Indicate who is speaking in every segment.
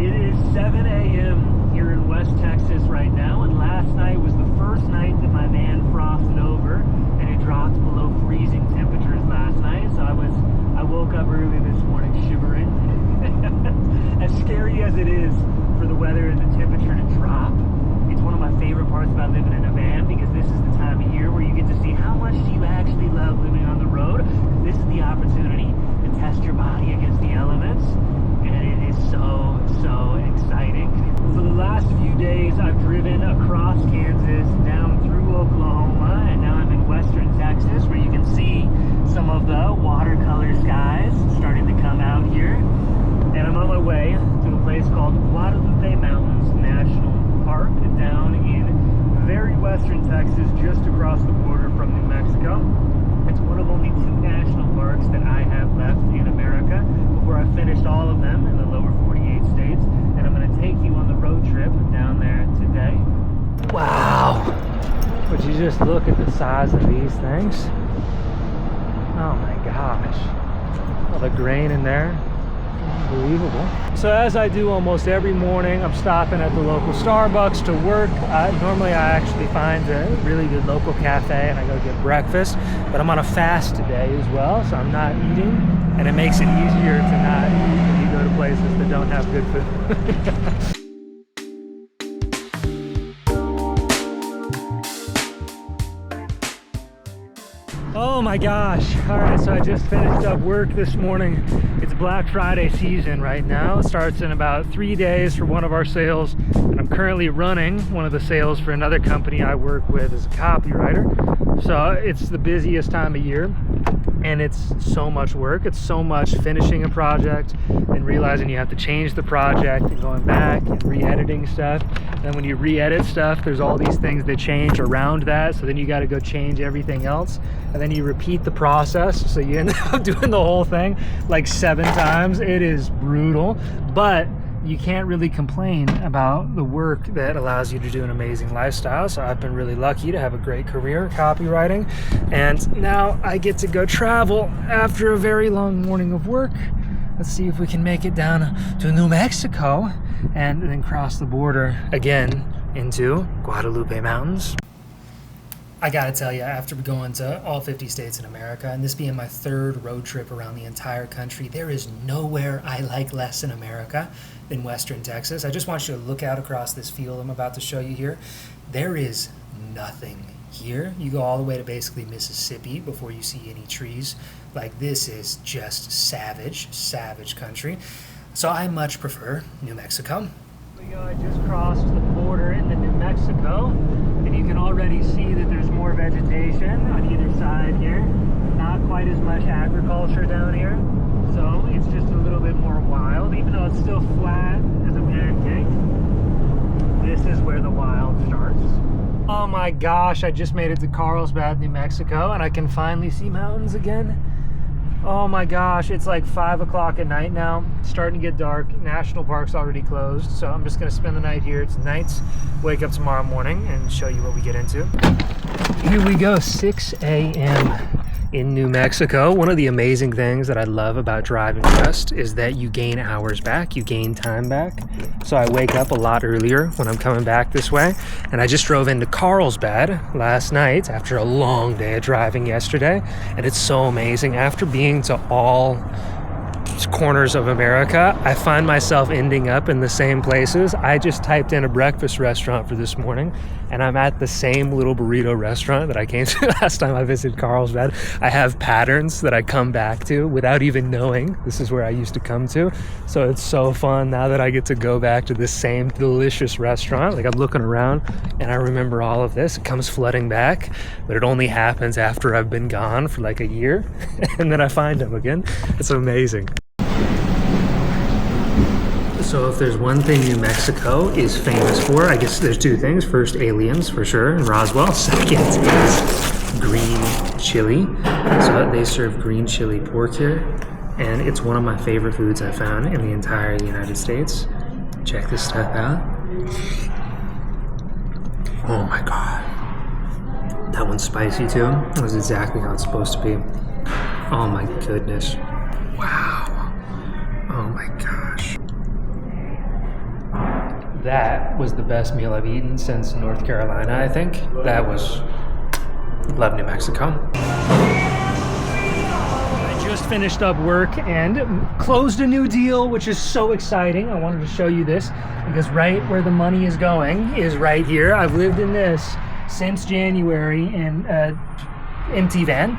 Speaker 1: It is 7 a.m. here in West Texas right now, and last night was the first night that my van frosted over, and it dropped below freezing temperatures last night. So I woke up early this morning shivering. As scary as it is for the weather and the temperature to drop, it's one of my favorite parts about living in a van, because this is the time of year where you get to see how much do you actually love living on the road. This is the opportunity to test your body against the elements, and it is so exciting. For the last few days, I've driven across Kansas, down through Oklahoma, and now I'm in western Texas, where you can see some of the watercolor skies starting to come out here. And I'm on my way to a place called Guadalupe Mountains National Park down in very western Texas, just across the border from New Mexico. It's one of only 2 national parks that I have left in America before I've finished all of them in the lower 48 states. And I'm going to take you on the road trip down there today. Wow! Would you just look at the size of these things? Oh my gosh. All the grain in there. Unbelievable. So as I do almost every morning, I'm stopping at the local Starbucks to work. Normally I actually find a really good local cafe and I go get breakfast, but I'm on a fast today as well, so I'm not eating, and it makes it easier to not eat when you go to places that don't have good food. Oh my gosh. All right, so I just finished up work this morning. It's Black Friday season right now. It starts in about 3 days for one of our sales, and I'm currently running one of the sales for another company I work with as a copywriter. So it's the busiest time of year, and it's so much work. It's so much finishing a project and realizing you have to change the project and going back and re-editing stuff. And then when you re-edit stuff, there's all these things that change around that, so then you got to go change everything else, and then you repeat the process, so you end up doing the whole thing like 7 times. It is brutal, but you can't really complain about the work that allows you to do an amazing lifestyle. So I've been really lucky to have a great career copywriting, and now I get to go travel after a very long morning of work. Let's see if we can make it down to New Mexico and then cross the border again into Guadalupe Mountains. I gotta tell you, after going to all 50 states in America, and this being my 3rd road trip around the entire country, there is nowhere I like less in America than western Texas. I just want you to look out across this field I'm about to show you here. There is nothing here. You go all the way to basically Mississippi before you see any trees. Like, this is just savage country. So I much prefer New Mexico. I just crossed the border into New Mexico, and you can already see that there's more vegetation on either side here. Not quite as much agriculture down here, so it's just a little bit more wild. Even though it's still flat as a pancake, this is where the wild starts. Oh my gosh, I just made it to Carlsbad, New Mexico, and I can finally see mountains again. Oh my gosh, it's like 5 o'clock at night now. It's starting to get dark. National Park's already closed, so I'm just gonna spend the night here tonight, wake up tomorrow morning, and show you what we get into. Here we go, 6 a.m. in New Mexico. One of the amazing things that I love about driving west is that you gain hours back, you gain time back. So I wake up a lot earlier when I'm coming back this way. And I just drove into Carlsbad last night after a long day of driving yesterday. And it's so amazing. After being to all corners of America, I find myself ending up in the same places. I just typed in a breakfast restaurant for this morning, and I'm at the same little burrito restaurant that I came to last time I visited Carlsbad. I have patterns that I come back to without even knowing this is where I used to come to. So it's so fun now that I get to go back to this same delicious restaurant. Like, I'm looking around and I remember all of this. It comes flooding back, but it only happens after I've been gone for like a year and then I find them again. It's amazing. So if there's one thing New Mexico is famous for, I guess there's 2 things. First, aliens, for sure, in Roswell. Second is green chili. So they serve green chili pork here, and it's one of my favorite foods I found in the entire United States. Check this stuff out. Oh my God. That one's spicy too. That was exactly how it's supposed to be. Oh my goodness. Wow. Oh my gosh. That was the best meal I've eaten since North Carolina, I think. That was, love New Mexico. I just finished up work and closed a new deal, which is so exciting. I wanted to show you this because right where the money is going is right here. I've lived in this since January in empty van.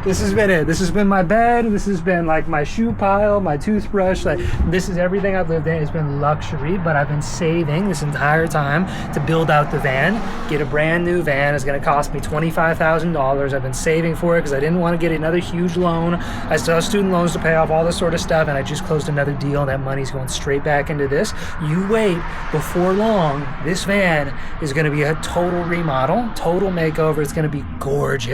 Speaker 1: This has been it. This has been my bed. This has been like my shoe pile, my toothbrush. Like, this is everything I've lived in. It's been luxury, but I've been saving this entire time to build out the van, get a brand new van. It's going to cost me $25,000. I've been saving for it because I didn't want to get another huge loan. I still have student loans to pay off, all this sort of stuff, and I just closed another deal, and that money's going straight back into this. You wait, before long, this van is going to be a total remodel, total makeover. It's going to be gorgeous.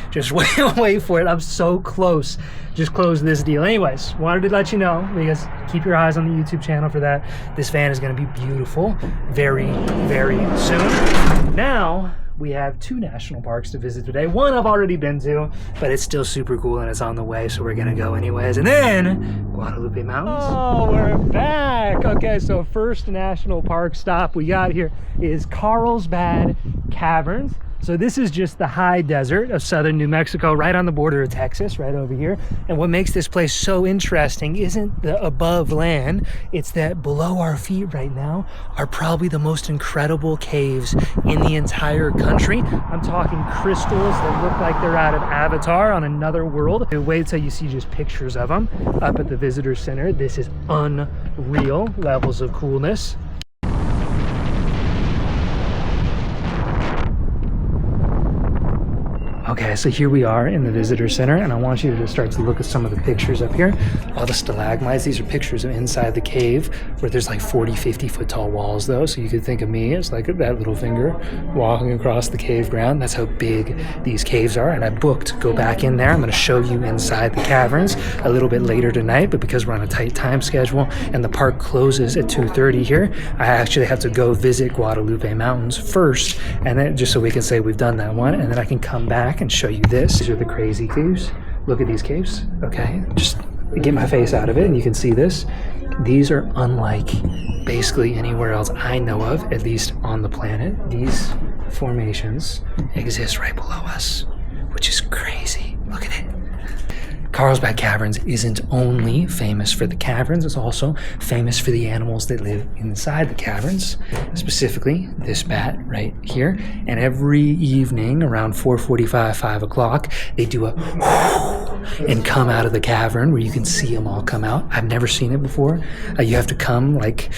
Speaker 1: Just wait for it. I'm so close. Just closed this deal. Anyways, wanted to let you know, because keep your eyes on the YouTube channel for that. This van is going to be beautiful very, very soon. Now, we have 2 national parks to visit today. One I've already been to, but it's still super cool and it's on the way, so we're gonna go anyways. And then Guadalupe Mountains. Oh, we're back. Okay, so first national park stop we got here is Carlsbad Caverns. So this is just the high desert of southern New Mexico, right on the border of Texas, right over here. And what makes this place so interesting isn't the above land, it's that below our feet right now are probably the most incredible caves in the entire country. I'm talking crystals that look like they're out of Avatar on another world. Wait till you see just pictures of them up at the visitor center. This is unreal levels of coolness. Okay, so here we are in the visitor center, and I want you to start to look at some of the pictures up here. All the stalagmites, these are pictures of inside the cave where there's like 40, 50 foot tall walls though. So you could think of me as like that little finger walking across the cave ground. That's how big these caves are. And I booked to go back in there. I'm gonna show you inside the caverns a little bit later tonight, but because we're on a tight time schedule and the park closes at 2:30 here, I actually have to go visit Guadalupe Mountains first, and then just so we can say we've done that one, and then I can come back and show you this. These are the crazy caves. Look at these caves. Okay, just get my face out of it and you can see this. These are unlike basically anywhere else I know of, at least on the planet. These formations exist right below us, which is crazy. Look at it. Carlsbad Caverns isn't only famous for the caverns, it's also famous for the animals that live inside the caverns, specifically this bat right here. And every evening around 4:45, 5 o'clock, they do a and come out of the cavern where you can see them all come out. I've never seen it before. You have to come like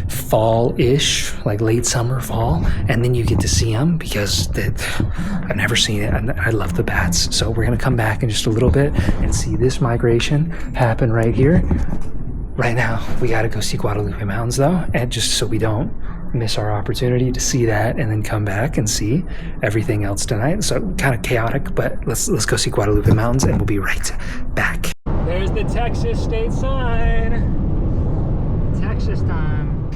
Speaker 1: fall-ish, like late summer, fall, and then you get to see them because I've never seen it. And I love the bats. So we're gonna come back in just a little bit and see this migration happen right here. Right now, we gotta go see Guadalupe Mountains though, and just so we don't miss our opportunity to see that and then come back and see everything else tonight. So kind of chaotic, but let's go see Guadalupe Mountains and we'll be right back. There's the Texas state sign. Texas time.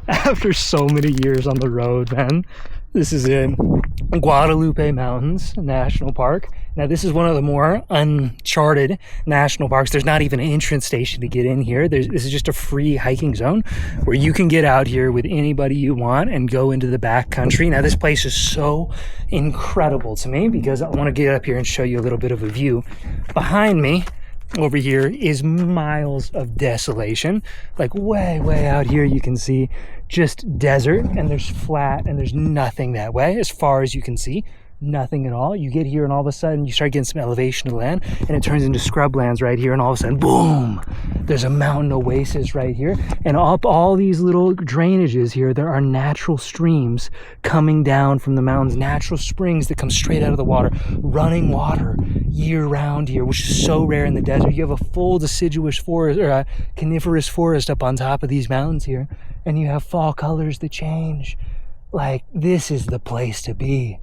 Speaker 1: After so many years on the road, man, this is it. Guadalupe Mountains National Park. Now this is one of the more uncharted national parks. There's not even an entrance station to get in here. This is just a free hiking zone where you can get out here with anybody you want and go into the back country. Now this place is so incredible to me because I want to get up here and show you a little bit of a view. Behind me over here is miles of desolation. Like way out here you can see just desert, and there's flat and there's nothing that way as far as you can see. Nothing at all. You get here and all of a sudden you start getting some elevation of the land and it turns into scrublands right here, and all of a sudden boom, there's a mountain oasis right here, and up all these little drainages here there are natural streams coming down from the mountains, natural springs that come straight out of the water, running water year round here, which is so rare in the desert. You have a full deciduous forest or a coniferous forest up on top of these mountains here, and you have fall colors that change. Like, this is the place to be.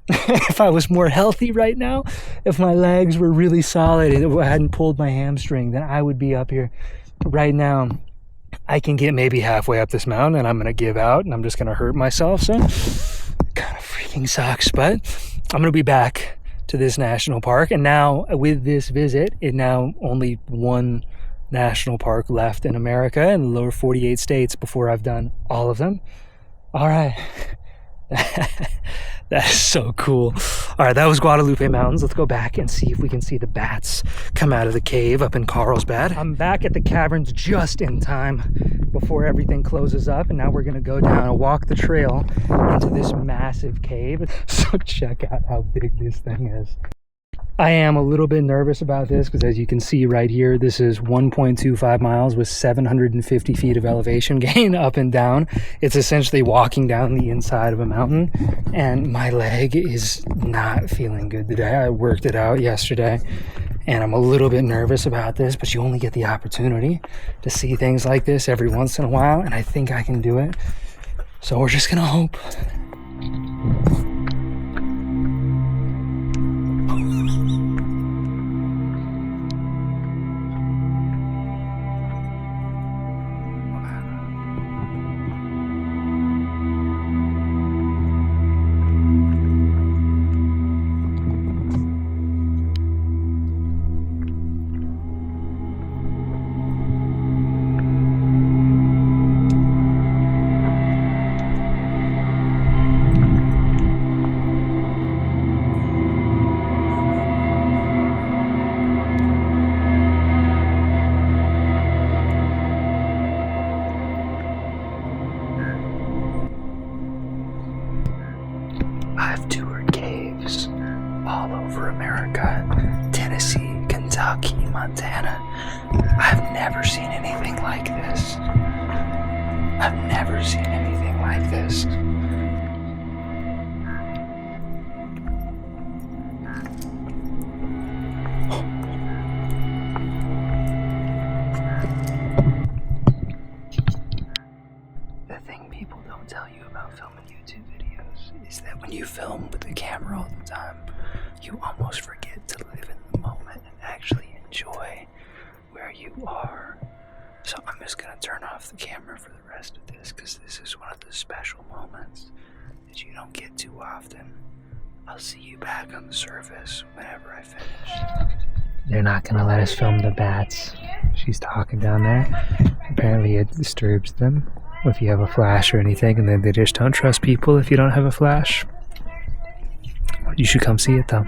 Speaker 1: If I was more healthy right now, if my legs were really solid and I hadn't pulled my hamstring, then I would be up here right now. I can get maybe halfway up this mountain and I'm going to give out and I'm just going to hurt myself. So it kind of freaking sucks, but I'm going to be back to this national park. And now with this visit, it now only one national park left in America in the lower 48 states before I've done all of them. All right. That is so cool. All right, that was Guadalupe Mountains. Let's go back and see if we can see the bats come out of the cave up in Carlsbad. I'm back at the caverns just in time before everything closes up, and now we're gonna go down and walk the trail into this massive cave. So check out how big this thing is. I am a little bit nervous about this because, as you can see right here, this is 1.25 miles with 750 feet of elevation gain up and down. It's essentially walking down the inside of a mountain, and my leg is not feeling good today. I worked it out yesterday, and I'm a little bit nervous about this, but you only get the opportunity to see things like this every once in a while, and I think I can do it. So we're just gonna hope. I've toured caves all over America, Tennessee, Kentucky, Montana. I've never seen anything like this. I've never seen anything like this. The thing people don't tell you about filming YouTube videos is that when you film with the camera all the time, you almost forget to live in the moment and actually enjoy where you are. So I'm just gonna turn off the camera for the rest of this because this is one of the special moments that you don't get too often. I'll see you back on the surface whenever I finish. They're not gonna let us film the bats. She's talking down there. Apparently it disturbs them if you have a flash or anything, and then they just don't trust people if you don't have a flash. You should come see it though.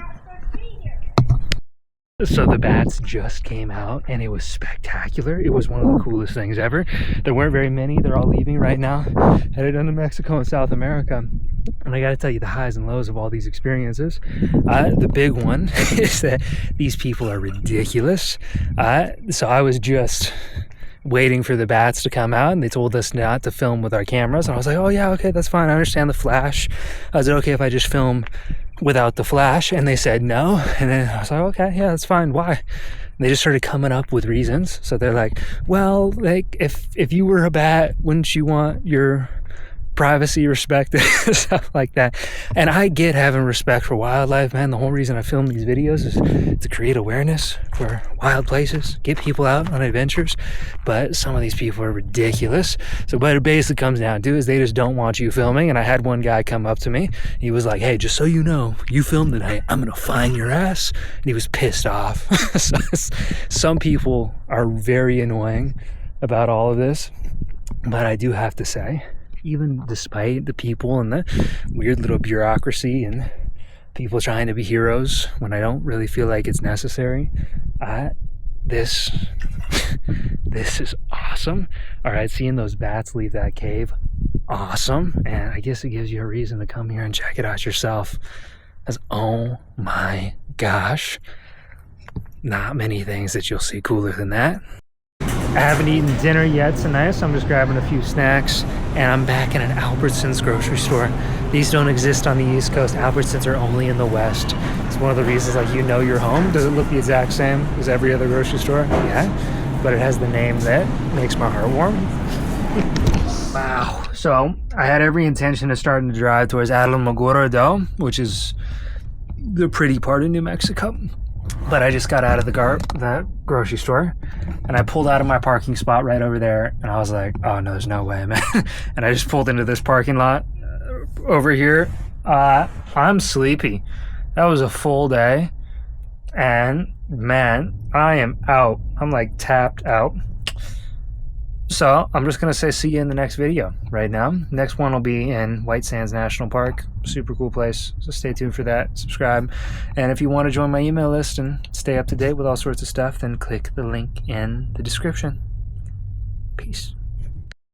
Speaker 1: So the bats just came out and it was spectacular. It was one of the coolest things ever. There weren't very many. They're all leaving right now, headed into Mexico and South America. And I gotta tell you the highs and lows of all these experiences. The big one is that these people are ridiculous. So I was just waiting for the bats to come out, and they told us not to film with our cameras, and I was like, oh yeah, okay, that's fine, I understand the flash. Is it okay if I just film without the flash? And they said no, and then I was like, okay, yeah, that's fine. Why? And they just started coming up with reasons. So they're like, well, like if you were a bat, wouldn't you want your privacy respected? Stuff like that. And I get having respect for wildlife, man. The whole reason I film these videos is to create awareness for wild places, get people out on adventures. But some of these people are ridiculous. So what it basically comes down to is they just don't want you filming. And I had one guy come up to me. He was like, hey, just so you know, you filmed tonight, I'm gonna fine your ass. And he was pissed off. So some people are very annoying about all of this, but I do have to say, even despite the people and the weird little bureaucracy and people trying to be heroes when I don't really feel like it's necessary, this is awesome. All right, seeing those bats leave that cave, awesome. And I guess it gives you a reason to come here and check it out yourself. As oh my gosh, not many things that you'll see cooler than that. I haven't eaten dinner yet tonight, so I'm just grabbing a few snacks, and I'm back in an Albertsons grocery store. These don't exist on the East Coast. Albertsons are only in the West. It's one of the reasons, like, you know you're home. Does it look the exact same as every other grocery store? Yeah, but it has the name that makes my heart warm. Wow. So I had every intention of starting to drive towards Alamogordo, which is the pretty part of New Mexico. But I just got out of the grocery store, and I pulled out of my parking spot right over there, and I was like, oh no, there's no way, man. And I just pulled into this parking lot over here. I'm sleepy. That was a full day, and man, I am out. I'm like tapped out. So I'm just gonna say see you in the next video right now. Next one will be in White Sands National Park. Super cool place. So stay tuned for that. Subscribe. And if you want to join my email list and stay up to date with all sorts of stuff, then click the link in the description. Peace.